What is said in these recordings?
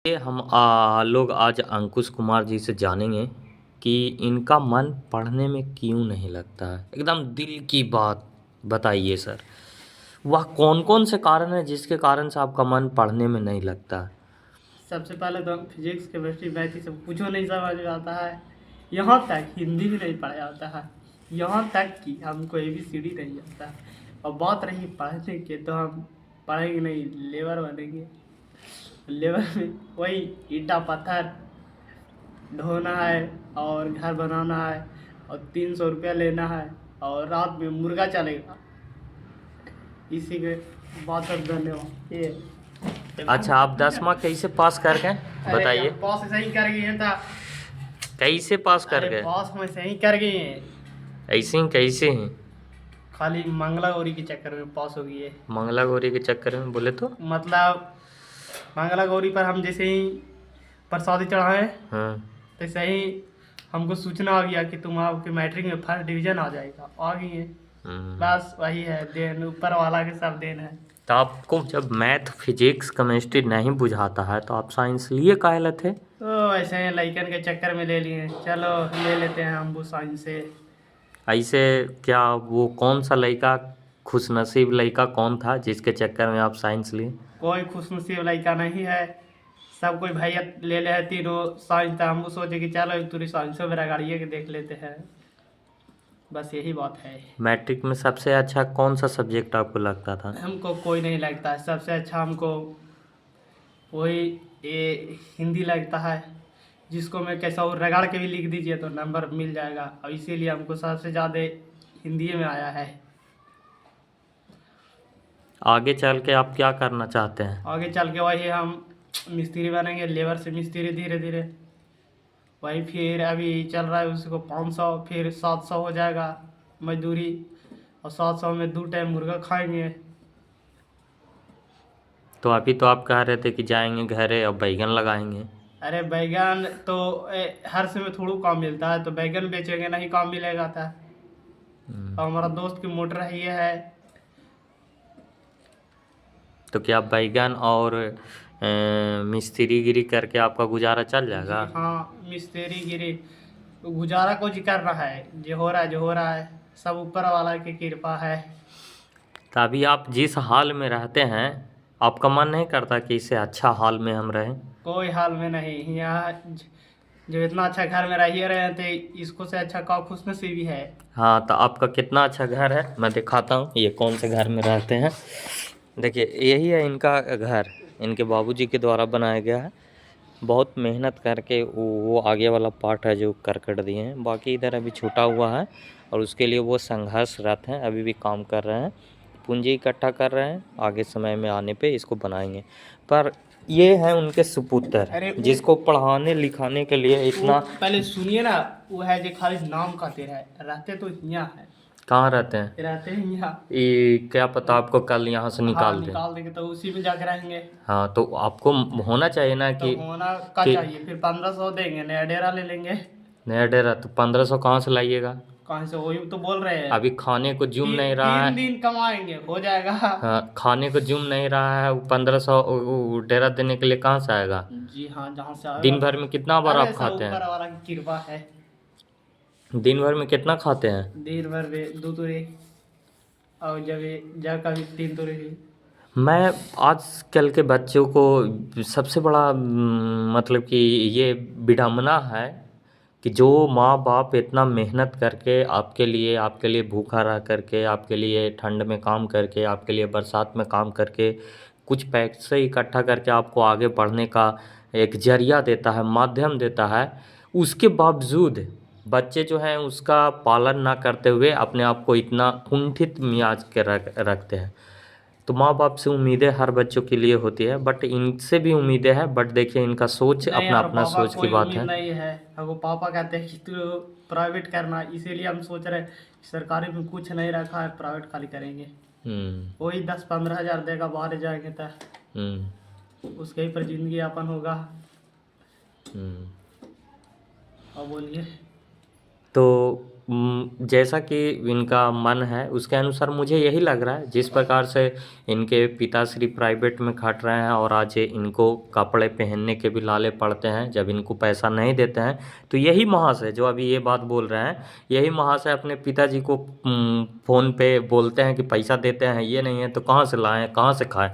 ये हम लोग आज अंकुश कुमार जी से जानेंगे कि इनका मन पढ़ने में क्यों नहीं लगता है। एकदम दिल की बात बताइए सर। वह कौन कौन से कारण है जिसके कारण से आपका मन पढ़ने में नहीं लगता है? सबसे पहले तो फिजिक्स केमिस्ट्री मैथ ये सब कुछ नहीं समझ में आता है। यहाँ तक हिंदी भी नहीं पढ़ा जाता है। यहाँ तक कि हमको ABCD नहीं आता है। और बात रही पढ़ने की तो हम पढ़ेंगे नहीं, लेबर बनेंगे। लेबर में वही ईटा पत्थर ढोना है और घर बनाना है और 300 रुपया लेना है और रात में मुर्गा चलेगा। इसी के बहुत धन्यवाद ये। अच्छा, आप 10वां कैसे पास कर गए बताइए? पास सही कर गए हैं था। कैसे पास कर अरे गए? पास में सही कर गए हैं। ऐसे ही कैसे हैं? खाली मंगला गौरी के चक्कर में पास हो गई है। मंगला गौरी के चक्कर में बोले तो? मतलब मंगला गौरी पर हम जैसे ही प्रसादी चढ़ाए हाँ। तैसे ही हमको सूचना आ गया कि तुम आपके मैट्रिक में फर्स्ट डिवीजन आ जाएगा। आ गई है। बस वही है, देन ऊपर वाला के सब देन है। तो आपको जब मैथ फिजिक्स केमिस्ट्री नहीं बुझाता है तो आप साइंस लिए काहे ला थे? तो ऐसे ही लइकन के चक्कर में ले लिए, चलो ले लेते हैं हम वो साइंस से। ऐसे क्या वो कौन सा लड़का खुशनसीब लड़का कौन था जिसके चक्कर में आप साइंस लिए? कोई खुशनसीब लड़का नहीं है। सब कोई भैया ले ले है तीनों साइंस था। हम सोचे कि चलो पूरी साइंसों में रगाड़िए के देख लेते हैं। बस यही बात है। मैट्रिक में सबसे अच्छा कौन सा सब्जेक्ट आपको लगता था? हमको कोई नहीं लगता है। सबसे अच्छा हमको वही ये हिंदी लगता है, जिसको मैं कैसा और रगड़ के भी लिख दीजिए तो नंबर मिल जाएगा। और इसीलिए हमको सबसे ज़्यादा हिंदी में आया है। आगे चल के आप क्या करना चाहते हैं? आगे चल के वही हम मिस्त्री बनेंगे, लेबर से मिस्त्री धीरे धीरे। वही फिर अभी चल रहा है उसको 500, फिर 700 हो जाएगा मजदूरी। और 700 में 2 टाइम मुर्गा खाएंगे। तो अभी तो आप कह रहे थे कि जाएंगे घरे और बैगन लगाएंगे। अरे बैगन तो हर समय थोड़ा काम मिलता है, तो बैगन बेचेंगे नहीं काम मिलेगा था। और हमारा दोस्त की मोटर है ये है। तो क्या बैगन और मिस्त्रीगिरी करके आपका गुजारा चल जाएगा? जी हाँ, मिस्त्री गिरी गुजारा कुछ कर रहा है। जो हो रहा है जो हो रहा है सब ऊपर वाला की कृपा है। तो अभी आप जिस हाल में रहते हैं आपका मन नहीं करता कि इससे अच्छा हाल में हम रहें? कोई हाल में नहीं। यहाँ जो इतना अच्छा घर में रहिए रहे थे, इसको से अच्छा का खुशनसीबी है। हाँ, तो आपका कितना अच्छा घर है मैं दिखाता हूँ। ये कौन से घर में रहते हैं, देखिए यही है इनका घर। इनके बाबूजी के द्वारा बनाया गया है। बहुत मेहनत करके वो आगे वाला पार्ट है जो करकट दिए हैं, बाकी इधर अभी छूटा हुआ है और उसके लिए वो संघर्षरत हैं, अभी भी काम कर रहे हैं, पूंजी इकट्ठा कर रहे हैं। आगे समय में आने पे इसको बनाएंगे। पर ये है उनके सुपुत्र जिसको पढ़ाने लिखाने के लिए इतना। पहले सुनिए ना, वो है जो खाली नाम खाते है, रहते तो यहाँ है। कहाँ रहते हैं? रहते हैं यहाँ। ये क्या पता आपको कल यहाँ से हाँ, निकाल दें। निकाल देंगे तो उसी में जाके रहेंगे। हाँ, तो आपको होना चाहिए ना तो कि होना का चाहिए। फिर 1500 देंगे, नया डेरा ले लेंगे। नया डेरा तो 1500 कहाँ से लाइएगा? कहाँ से, वही तो बोल रहे हैं। अभी खाने को जुम नहीं रहा है। 3 दिन कमाएंगे हो जाएगा। हाँ, खाने को जुम नहीं रहा है। 1500 डेरा देने के लिए कहाँ से आएगा? जी हाँ, जहाँ से आएगा। दिन भर में कितना बार आप खाते हैं? ऊपर वाला की कृपा है। दिन भर में कितना खाते हैं? दिन भर में 2 तुरे और जब कभी 3 तुरे भी। मैं आजकल के बच्चों को सबसे बड़ा मतलब कि ये विडंबना है कि जो माँ बाप इतना मेहनत करके आपके लिए भूखा रह करके, आपके लिए ठंड में काम करके, आपके लिए बरसात में काम करके कुछ पैसे इकट्ठा करके आपको आगे बढ़ने का एक जरिया देता है, माध्यम देता है, उसके बावजूद बच्चे जो हैं उसका पालन ना करते हुए अपने आप को इतना कुंठित मियाज के रखते हैं। तो माँ बाप से उम्मीदें हर बच्चों के लिए होती है, बट इनसे भी उम्मीदें हैं, बट देखिए इनका सोच नहीं अपना यार, अपना पापा सोच की कोई बात उम्मीद है। नहीं है। हमको पापा कहते हैं कि तू प्राइवेट करना, इसीलिए हम सोच रहे हैं सरकारी में कुछ नहीं रखा है, प्राइवेट खाली करेंगे। वही 10-15 हज़ार देगा, बाहर जाएंगे तो उसके ही पर जिंदगी यापन होगा। और बोलिए। तो जैसा कि इनका मन है उसके अनुसार मुझे यही लग रहा है, जिस प्रकार से इनके पिताश्री प्राइवेट में खट रहे हैं और आज इनको कपड़े पहनने के भी लाले पड़ते हैं जब इनको पैसा नहीं देते हैं, तो यही महाशय जो अभी ये बात बोल रहे हैं, यही महाशय अपने पिताजी को फ़ोन पे बोलते हैं कि पैसा देते हैं, ये नहीं है तो कहाँ से लाएं, कहाँ से खाएं।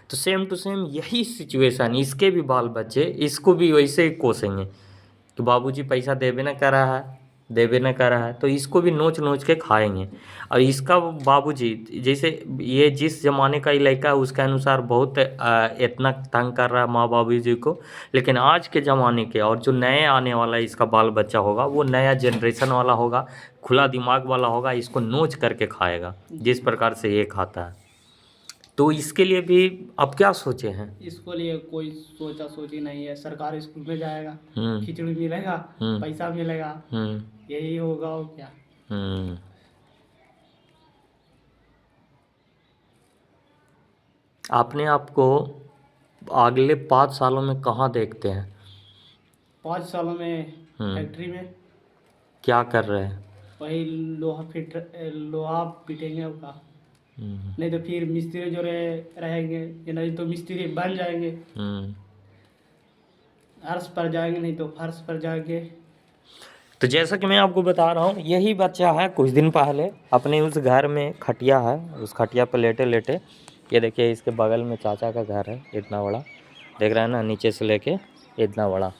तो सेम टू सेम यही सिचुएशन, इसके भी बाल बच्चे इसको भी वैसे ही कोसेंगे कि बाबूजी पैसा देवे न कर रहा है, देवे न कर रहा है, तो इसको भी नोच नोच के खाएंगे। और इसका बाबूजी जैसे ये जिस ज़माने का लड़का है उसके अनुसार बहुत इतना तंग कर रहा है माँ बाबू जी को, लेकिन आज के ज़माने के और जो नए आने वाला इसका बाल बच्चा होगा वो नया जनरेशन वाला होगा, खुला दिमाग वाला होगा, इसको नोच करके खाएगा जिस प्रकार से ये खाता है। तो इसके लिए भी अब क्या सोचे हैं? इसको लिए कोई सोचा सोची नहीं है। सरकारी स्कूल में जाएगा, हम्म खिचड़ी मिलेगा, हम्म पैसा मिलेगा, हम्म यही होगा और क्या। हम्म। आपने आपको अगले 5 सालों में कहाँ देखते हैं? 5 सालों में हम्म। फैक्ट्री में क्या कर रहे हैं? वही लोहा पीटेंगे उसका, नहीं तो फिर मिस्त्री जो रहेंगे, या नहीं तो मिस्त्री बन जाएंगे, हम्म। फर्श पर जाएंगे, नहीं तो फर्श पर जाएंगे। तो जैसा कि मैं आपको बता रहा हूँ, यही बच्चा है कुछ दिन पहले अपने उस घर में खटिया है, उस खटिया पर लेटे लेटे, ये देखिए इसके बगल में चाचा का घर है इतना बड़ा, देख रहे हैं ना, नीचे से लेके इतना बड़ा,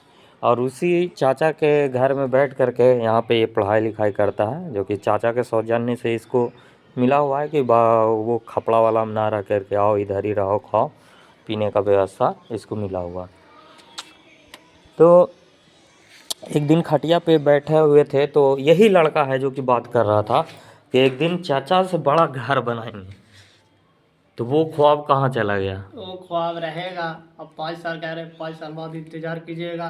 और उसी चाचा के घर में बैठ करके यहाँ पे ये पढ़ाई लिखाई करता है, जो कि चाचा के सौजन्य से इसको मिला हुआ है कि वो खपड़ा वाला में ना रह करके आओ, इधर ही रहो, खाओ पीने का व्यवस्था इसको मिला हुआ। तो एक दिन खटिया पे बैठे हुए थे तो यही लड़का है जो कि बात कर रहा था कि एक दिन चाचा से बड़ा घर बनाएंगे, तो वो ख्वाब कहाँ चला गया? वो ख्वाब रहेगा। अब 5 साल कह रहे, 5 साल बाद इंतजार कीजिएगा,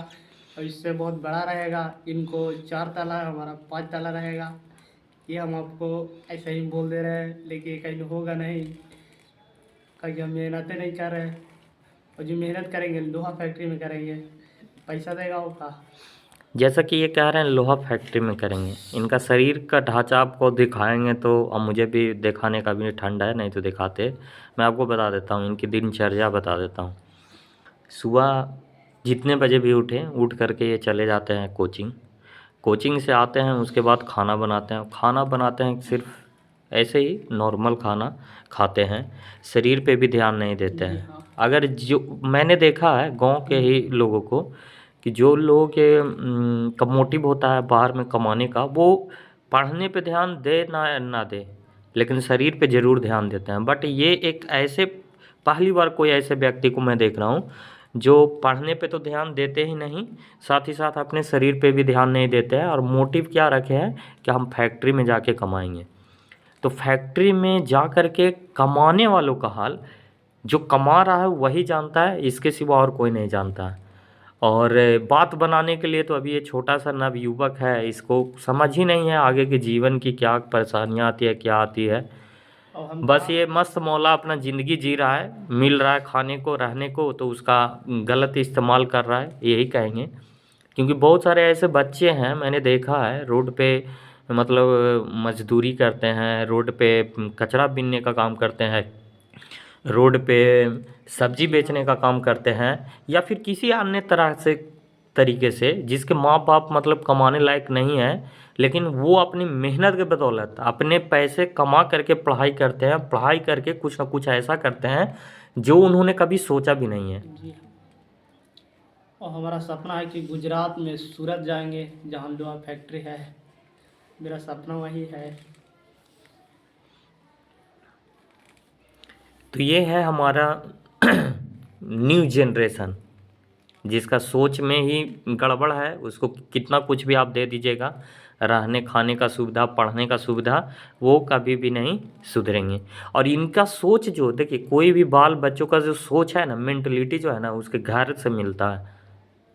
और इससे बहुत बड़ा रहेगा। इनको 4 ताला, हमारा 5 ताला रहेगा। ये हम आपको ऐसे ही बोल दे रहे हैं, लेकिन कहीं होगा नहीं, कहीं हम मेहनतें नहीं कर रहे। और जो मेहनत करेंगे लोहा फैक्ट्री में करेंगे, पैसा देगा उसका। जैसा कि ये कह रहे हैं लोहा फैक्ट्री में करेंगे, इनका शरीर का ढांचा आपको दिखाएंगे तो अब मुझे भी दिखाने का भी ठंड है, नहीं तो दिखाते। मैं आपको बता देता हूँ, इनकी दिनचर्या बता देता हूँ। सुबह जितने बजे भी उठें, उठ करके ये चले जाते हैं कोचिंग, कोचिंग से आते हैं, उसके बाद खाना बनाते हैं, खाना बनाते हैं सिर्फ ऐसे ही नॉर्मल खाना खाते हैं, शरीर पे भी ध्यान नहीं देते जी हैं। हाँ। अगर जो मैंने देखा है गांव के ही लोगों को कि जो लोगों के का मोटिव होता है बाहर में कमाने का, वो पढ़ने पे ध्यान दे ना ना दे, लेकिन शरीर पे ज़रूर ध्यान देते हैं। बट ये एक ऐसे पहली बार कोई ऐसे व्यक्ति को मैं देख रहा हूँ जो पढ़ने पे तो ध्यान देते ही नहीं, साथ ही साथ अपने शरीर पे भी ध्यान नहीं देते हैं, और मोटिव क्या रखे हैं कि हम फैक्ट्री में जाके कमाएंगे। तो फैक्ट्री में जा कर के कमाने वालों का हाल जो कमा रहा है वही जानता है, इसके सिवा और कोई नहीं जानता है। और बात बनाने के लिए तो अभी ये छोटा सा नवयुवक है, इसको समझ ही नहीं है आगे के जीवन की क्या परेशानियाँ आती है, क्या आती है। और हम बस ये मस्त मौला अपना ज़िंदगी जी रहा है, मिल रहा है खाने को रहने को, तो उसका गलत इस्तेमाल कर रहा है, यही कहेंगे। क्योंकि बहुत सारे ऐसे बच्चे हैं मैंने देखा है रोड पे, मतलब मजदूरी करते हैं, रोड पे कचरा बीनने का काम करते हैं, रोड पे सब्जी बेचने का काम करते हैं, या फिर किसी अन्य तरह से तरीके से जिसके माँ बाप मतलब कमाने लायक नहीं है, लेकिन वो अपनी मेहनत के बदौलत अपने पैसे कमा करके पढ़ाई करते हैं, पढ़ाई करके कुछ ना कुछ ऐसा करते हैं जो उन्होंने कभी सोचा भी नहीं है। जी हाँ। और हमारा सपना है कि गुजरात में सूरत जाएंगे, जहाँ लोहा फैक्ट्री है। मेरा सपना वही है। तो ये है हमारा न्यू जनरेशन, जिसका सोच में ही गड़बड़ है, उसको कितना कुछ भी आप दे दीजिएगा, रहने खाने का सुविधा, पढ़ने का सुविधा, वो कभी भी नहीं सुधरेंगे। और इनका सोच जो देखिए, कोई भी बाल बच्चों का जो सोच है ना, मेंटलिटी जो है ना, उसके घर से मिलता है।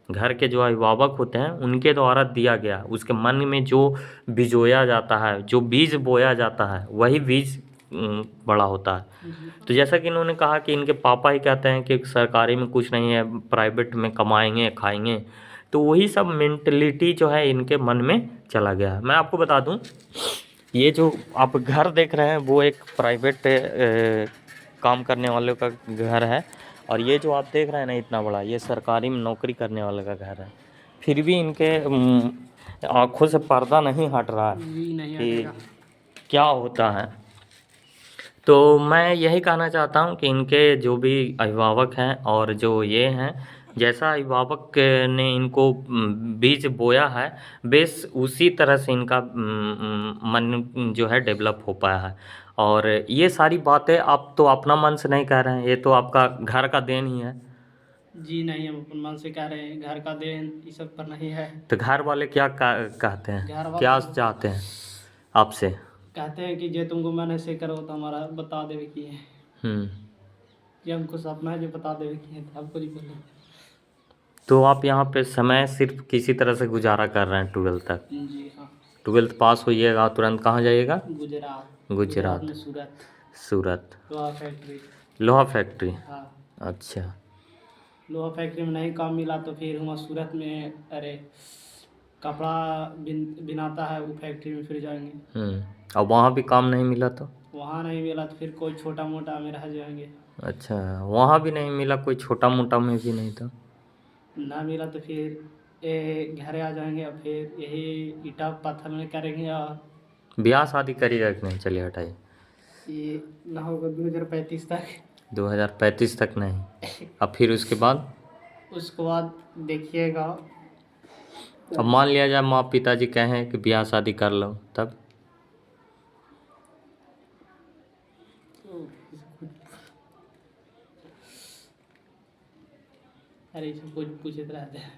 घर के जो अभिभावक होते हैं उनके द्वारा दिया गया, उसके मन में जो बिजोया जाता है, जो बीज बोया जाता है, वही बीज बड़ा होता है। तो जैसा कि इन्होंने कहा कि इनके पापा ही कहते हैं कि सरकारी में कुछ नहीं है, प्राइवेट में कमाएंगे खाएंगे, तो वही सब मेंटलिटी जो है इनके मन में चला गया है। मैं आपको बता दूं, ये जो आप घर देख रहे हैं वो एक प्राइवेट काम करने वालों का घर है, और ये जो आप देख रहे हैं ना इतना बड़ा, ये सरकारी में नौकरी करने वाले का घर है। फिर भी इनके आंखों से पर्दा नहीं हट रहा है जी नहीं कि हटेगा। क्या होता है। तो मैं यही कहना चाहता हूँ कि इनके जो भी अभिभावक हैं और जो ये हैं, जैसा अभिभावक ने इनको बीज बोया है, बेस उसी तरह से इनका मन जो है डेवलप हो पाया है। और ये सारी बातें आप तो अपना मन से नहीं कह रहे हैं, ये तो आपका घर का देन ही है। जी नहीं, हम अपन मन से कह रहे हैं, घर का देन ये सब पर नहीं है। तो घर वाले क्या कहते हैं, घर क्या वाले चाहते हैं आपसे? कहते हैं कि जे तुमको मैंने से करो तो हमारा बता देवे की है, हम्म। कि हमको सपना है जो बता देवे की है, तो आपको नहीं बोले। तो आप यहाँ पे समय सिर्फ किसी तरह से गुजारा कर रहे हैं 12th तक? जी हाँ। 12th पास होइएगा तुरंत कहाँ जाइएगा? गुजरात। गुजरात। में सूरत। सूरत। लोहा फैक्ट्री। लोहा फैक्ट्री। हाँ। अच्छा। लोहा फैक्ट्री में नहीं काम मिला तो फिर हम सूरत में, अरे कपड़ा बिनाता है वो फैक्ट्री में फिर जाएंगे। और वहाँ भी काम नहीं मिला तो? वहाँ नहीं मिला तो फिर कोई छोटा मोटा में रह जाएंगे। अच्छा, वहाँ भी नहीं मिला, कोई छोटा मोटा में भी नहीं था? ना मिला तो फिर घर आ जाएंगे और फिर यही ईटा पत्थर में करेंगे। और ब्याह शादी करिएगा कि नहीं? चलिए हटाइए। ये ना होगा 2035 तक। 2035 तक नहीं? अब फिर उसके बाद? उसके बाद देखिएगा। अब मान लिया जाए माँ पिताजी कहें कि ब्याह शादी कर लो, तब? अरे सब कुछ पूछते रहते हैं।